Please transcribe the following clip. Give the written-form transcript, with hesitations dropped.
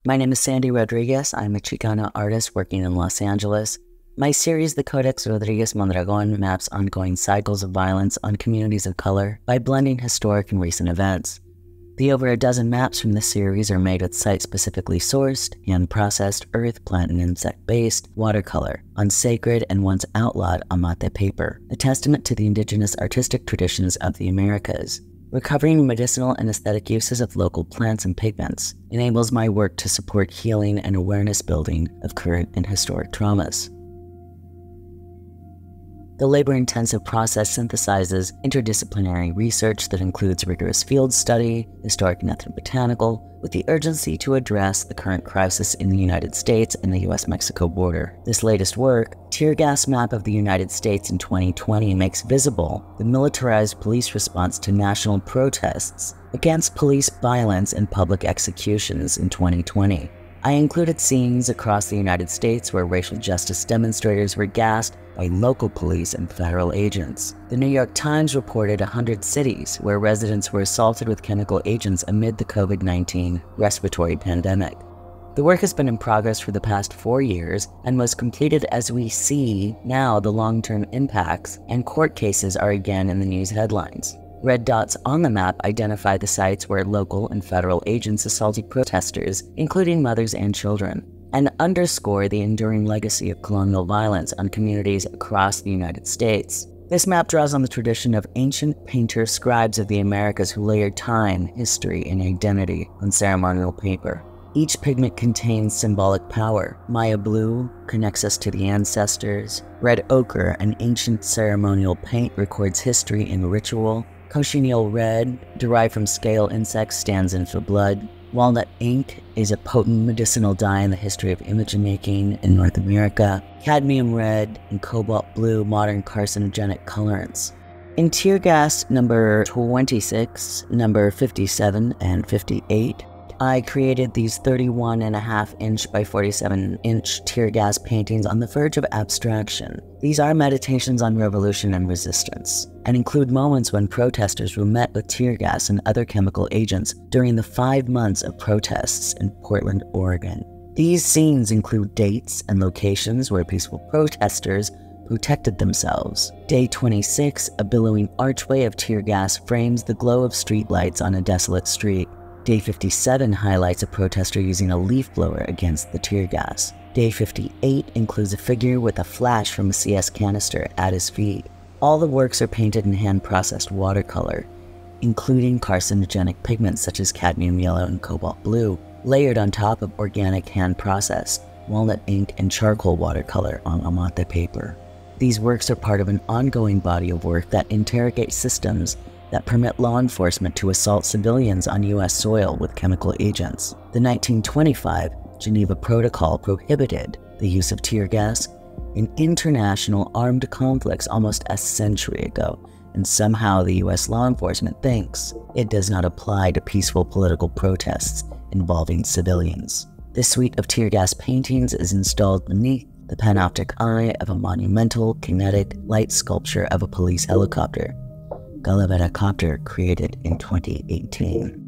My name is Sandy Rodriguez. I'm a Chicana artist working in Los Angeles. My series, The Codex Rodriguez Mondragon, maps ongoing cycles of violence on communities of color by blending historic and recent events. The over a dozen maps from this series are made with site-specifically sourced, hand-processed, earth, plant, and insect-based watercolor on sacred and once outlawed amate paper, a testament to the indigenous artistic traditions of the Americas. Recovering medicinal and aesthetic uses of local plants and pigments enables my work to support healing and awareness building of current and historic traumas. The labor-intensive process synthesizes interdisciplinary research that includes rigorous field study, historic and ethnobotanical, with the urgency to address the current crisis in the United States and the US-Mexico border. This latest work, Tear Gas Map of the United States in 2020, makes visible the militarized police response to national protests against police violence and public executions in 2020. I included scenes across the United States where racial justice demonstrators were gassed by local police and federal agents. The New York Times reported 100 cities where residents were assaulted with chemical agents amid the COVID-19 respiratory pandemic. The work has been in progress for the past 4 years and was completed as we see now the long-term impacts, and court cases are again in the news headlines. Red dots on the map identify the sites where local and federal agents assaulted protesters, including mothers and children, and underscore the enduring legacy of colonial violence on communities across the United States. This map draws on the tradition of ancient painters, scribes of the Americas who layered time, history, and identity on ceremonial paper. Each pigment contains symbolic power. Maya blue connects us to the ancestors. Red ochre, an ancient ceremonial paint, records history and ritual. Cochineal red, derived from scale insects, stands in for blood. Walnut ink is a potent medicinal dye in the history of image making in North America. Cadmium red and cobalt blue, modern carcinogenic colorants. In tear gas number 26, number 57, and 58, I created these 31.5-inch by 47-inch tear gas paintings on the verge of abstraction. These are meditations on revolution and resistance, and include moments when protesters were met with tear gas and other chemical agents during the 5 months of protests in Portland, Oregon. These scenes include dates and locations where peaceful protesters protected themselves. Day 26, a billowing archway of tear gas frames the glow of streetlights on a desolate street. Day 57 highlights a protester using a leaf blower against the tear gas. Day 58 includes a figure with a flash from a CS canister at his feet. All the works are painted in hand-processed watercolor, including carcinogenic pigments such as cadmium yellow and cobalt blue, layered on top of organic hand-processed walnut ink and charcoal watercolor on amate paper. These works are part of an ongoing body of work that interrogates systems that permit law enforcement to assault civilians on U.S. soil with chemical agents. The 1925 Geneva Protocol prohibited the use of tear gas in international armed conflicts almost a century ago, and somehow the U.S. law enforcement thinks it does not apply to peaceful political protests involving civilians. This suite of tear gas paintings is installed beneath the panoptic eye of a monumental, kinetic, light sculpture of a police helicopter, Calavera Copter, created in 2018.